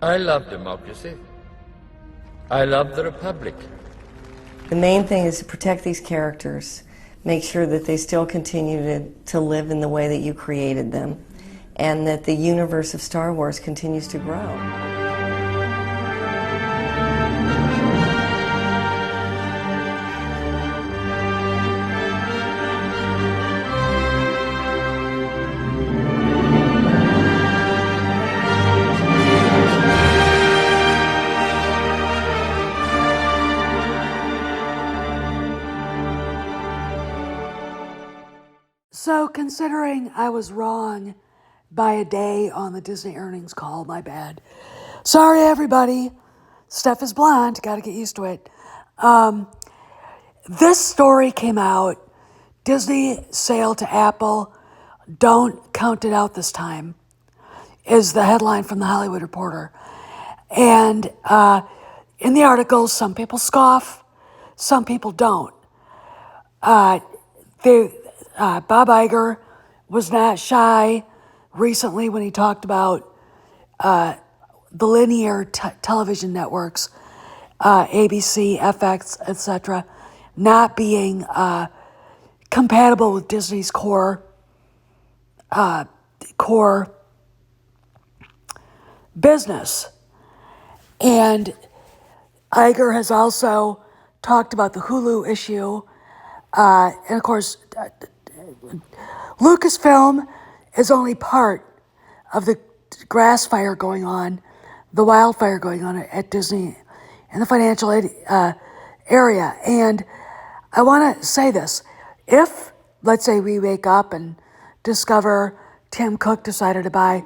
I love democracy. I love the Republic. The main thing is to protect these characters, make sure that they still continue to live in the way that you created them, and that the universe of Star Wars continues to grow. So considering I was wrong by a day on the Disney earnings call, my bad. Sorry, everybody. Stuff is blonde. Got to get used to it. This story came out. Disney sale to Apple. Don't count it out this time, is the headline from the Hollywood Reporter. And in the article, some people scoff, some people don't. Bob Iger was not shy recently when he talked about the linear television networks, ABC, FX, etc., not being compatible with Disney's core business. And Iger has also talked about the Hulu issue, and of course, Lucasfilm is only part of the grass fire going on, the wildfire going on at Disney in the financial area. And I want to say this. If, let's say, we wake up and discover Tim Cook decided to buy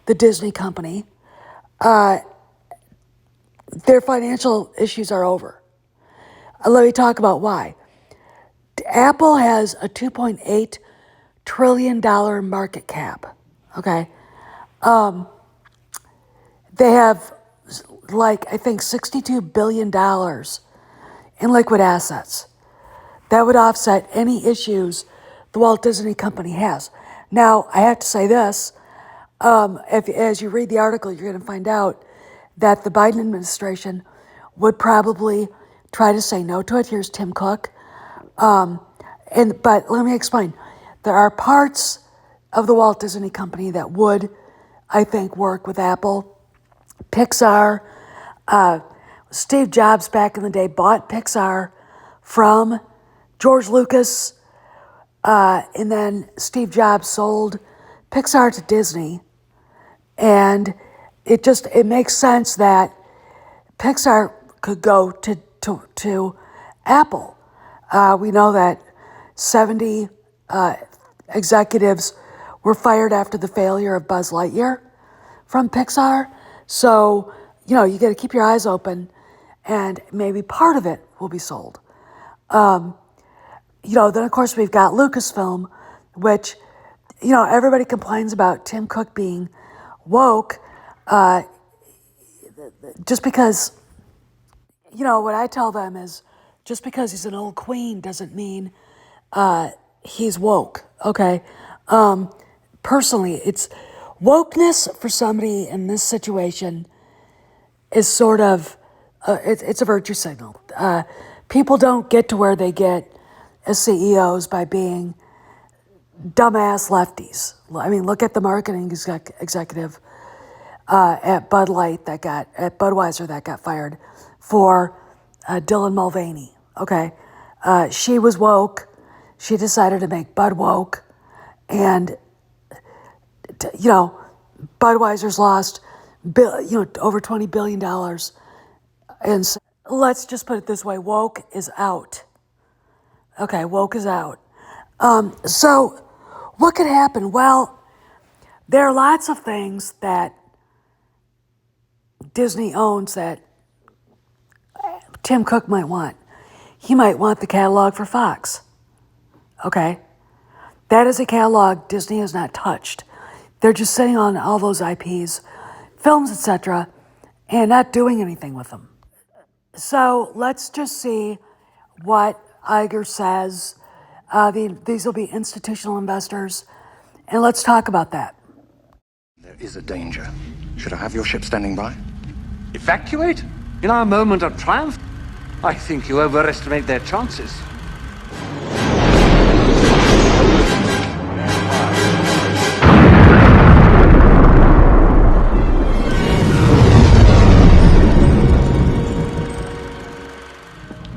the Disney company, their financial issues are over. Let me talk about why. Apple has a $2.8 trillion market cap, okay? They have, I think $62 billion in liquid assets. That would offset any issues the Walt Disney Company has. Now, I have to say this, as you read the article, you're going to find out that the Biden administration would probably try to say no to it. Here's Tim Cook. But let me explain. There are parts of the Walt Disney Company that would, I think, work with Apple. Pixar, Steve Jobs back in the day bought Pixar from George Lucas, and then Steve Jobs sold Pixar to Disney. And it makes sense that Pixar could go to Apple. We know that 70 executives were fired after the failure of Buzz Lightyear from Pixar. So, you got to keep your eyes open, and maybe part of it will be sold. Then of course we've got Lucasfilm, which, everybody complains about Tim Cook being woke, just because, what I tell them is, just because he's an old queen doesn't mean he's woke, okay? Personally, it's wokeness for somebody in this situation is sort of, it's a virtue signal. People don't get to where they get as CEOs by being dumbass lefties. I mean, look at the marketing executive at Budweiser that got fired for Dylan Mulvaney, okay? She was woke. She decided to make Bud woke. And, Budweiser's lost, over $20 billion. And so, let's just put it this way, woke is out. Okay, woke is out. So what could happen? Well, there are lots of things that Disney owns that Tim Cook might want. He might want the catalog for Fox. Okay? That is a catalog Disney has not touched. They're just sitting on all those IPs, films, etc., and not doing anything with them. So let's just see what Iger says. These will be institutional investors, and let's talk about that. There is a danger. Should I have your ship standing by? Evacuate? In our moment of triumph? I think you overestimate their chances.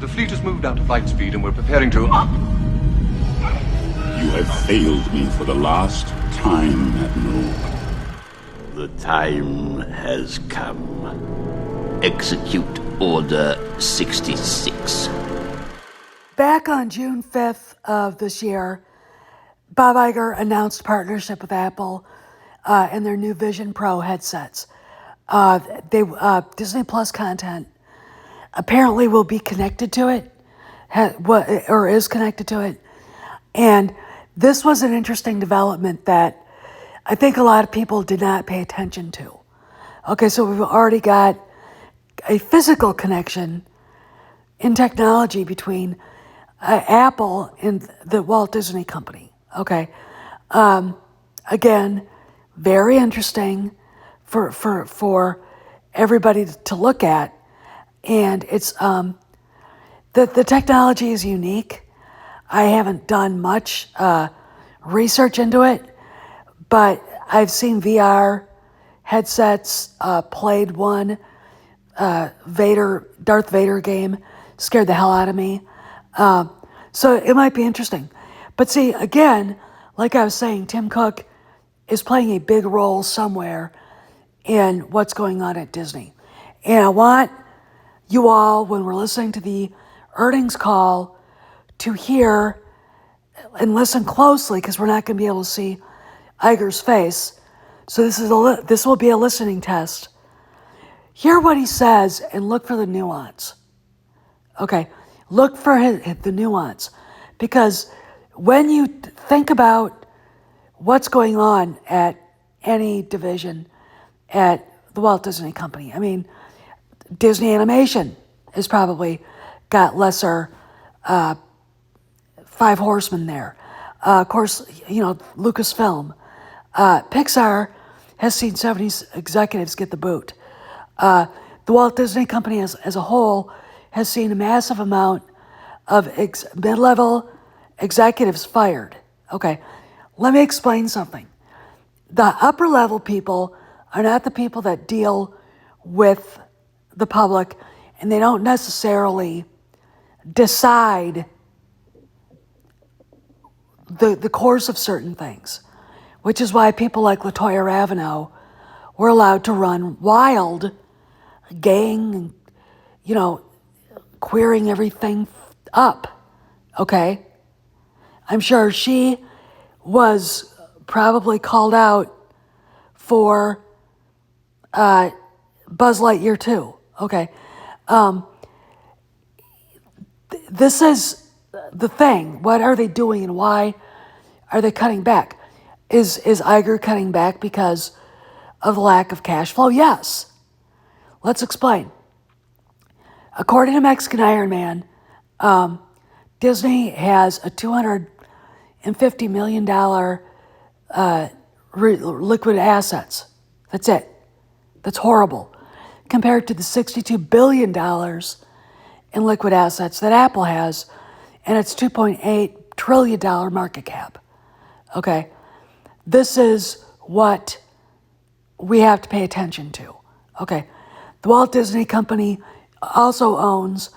The fleet has moved out to flight speed and we're preparing to... You have failed me for the last time, Admiral. The time has come. Execute Order 66. Back on June 5th of this year, Bob Iger announced partnership with Apple and their new Vision Pro headsets. Disney Plus content apparently will be connected to it, or is connected to it. And this was an interesting development that I think a lot of people did not pay attention to. Okay, so we've already got a physical connection in technology between Apple and the Walt Disney Company. Okay, again, very interesting for everybody to look at, and it's the technology is unique. I haven't done much research into it, but I've seen VR headsets, played one Darth Vader game, scared the hell out of me. So it might be interesting. But see, again, like I was saying, Tim Cook is playing a big role somewhere in what's going on at Disney. And I want you all, when we're listening to the earnings call, to hear and listen closely, because we're not going to be able to see Iger's face. So this will be a listening test. Hear what he says and look for the nuance. Okay, look for the nuance, because when you think about what's going on at any division at the Walt Disney Company, I mean, Disney Animation has probably got lesser Five Horsemen there. Of course, Lucasfilm. Pixar has seen 70s executives get the boot. The Walt Disney Company as a whole has seen a massive amount of mid-level executives fired. Okay, let me explain something. The upper-level people are not the people that deal with the public, and they don't necessarily decide the course of certain things, which is why people like LaToya Raveneau were allowed to run wild, gang, and, queering everything up, okay? I'm sure she was probably called out for Buzz Lightyear too, okay? This is the thing. What are they doing and why are they cutting back? Is Iger cutting back because of the lack of cash flow? Yes. Let's explain. According to Mexican Iron Man, Disney has a $250 million liquid assets. That's it. That's horrible. Compared to the $62 billion in liquid assets that Apple has, and its $2.8 trillion market cap. Okay? This is what we have to pay attention to. Okay? The Walt Disney Company also owns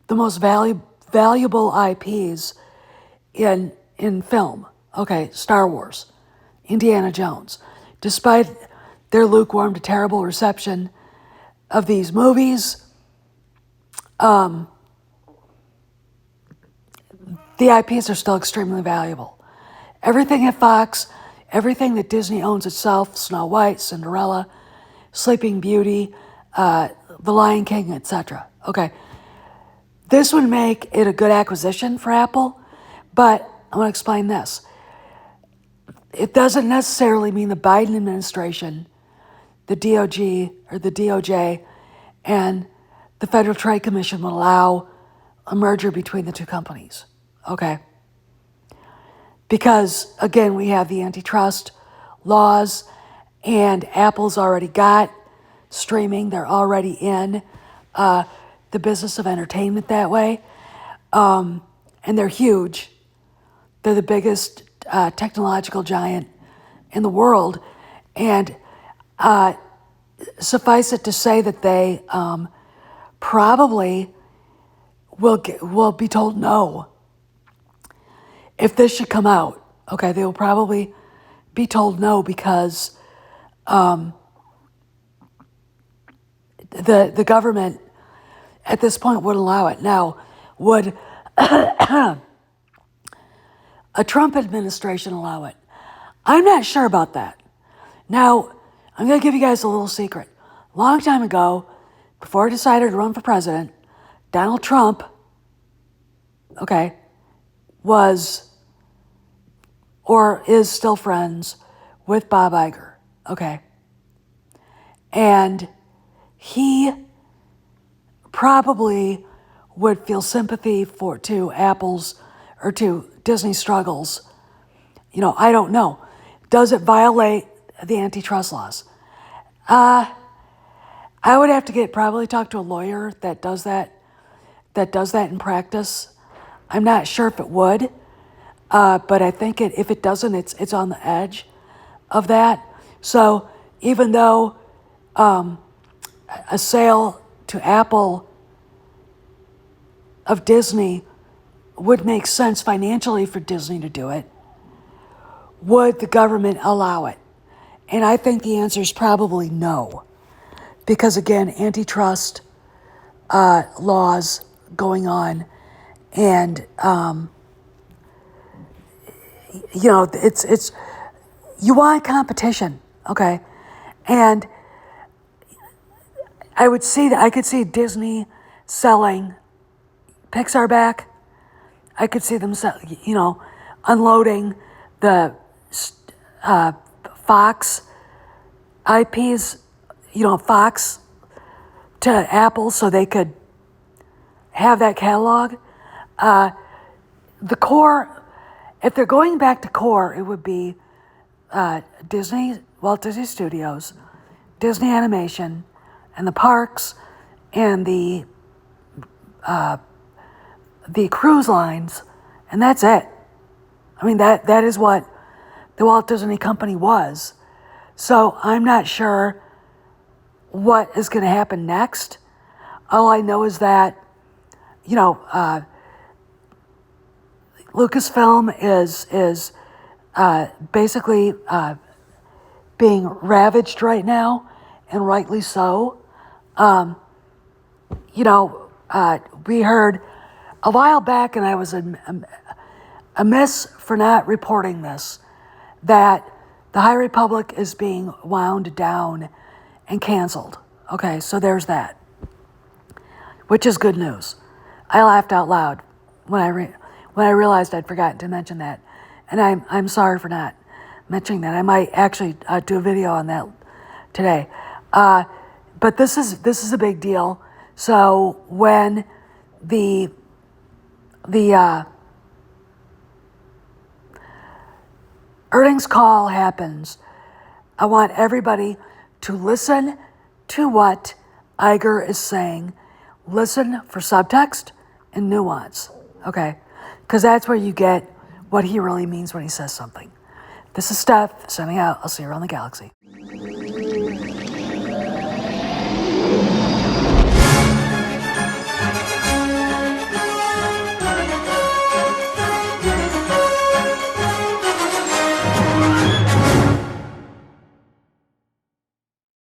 the most valuable IPs in film. Okay, Star Wars, Indiana Jones. Despite their lukewarm to terrible reception of these movies, the IPs are still extremely valuable. Everything at Fox, everything that Disney owns itself, Snow White, Cinderella, Sleeping Beauty, The Lion King, etc. Okay, this would make it a good acquisition for Apple, but I want to explain this. It doesn't necessarily mean the Biden administration, the DOJ, and the Federal Trade Commission will allow a merger between the two companies. Okay? Because, again, we have the antitrust laws, and Apple's already got streaming. They're already in the business of entertainment that way. And they're huge. They're the biggest technological giant in the world. And suffice it to say that they probably will be told no if this should come out. Okay, they will probably be told no because the government at this point would allow it. Now, would a Trump administration allow it? I'm not sure about that. Now, I'm going to give you guys a little secret. Long time ago, before I decided to run for president, Donald Trump, okay, was or is still friends with Bob Iger, okay? And he probably would feel sympathy to Apple's or to Disney's struggles. You know, I don't know. Does it violate the antitrust laws? I would have to probably talk to a lawyer that does that in practice. I'm not sure if it would, but I think if it doesn't, it's on the edge of that. So even though a sale to Apple of Disney would make sense financially for Disney to do it, would the government allow it? And I think the answer is probably no. Because again, antitrust laws going on, and you know, it's you want competition, okay? And I could see Disney selling Pixar back. I could see them unloading the Fox IPs, Fox to Apple so they could have that catalog. The core, if they're going back to core, it would be Disney, Walt Disney Studios, Disney Animation, and the parks, and the cruise lines, and that's it. I mean, that is what the Walt Disney Company was. So I'm not sure what is going to happen next. All I know is that, Lucasfilm is basically being ravaged right now, and rightly so. We heard a while back, and I was amiss for not reporting this, that the High Republic is being wound down and canceled. Okay, so there's that, which is good news. I laughed out loud when I realized I'd forgotten to mention that, and I'm sorry for not mentioning that. I might actually do a video on that today. But this is a big deal. So when the earnings call happens, I want everybody to listen to what Iger is saying. Listen for subtext and nuance, okay? Because that's where you get what he really means when he says something. This is Steph, signing out. I'll see you around the galaxy.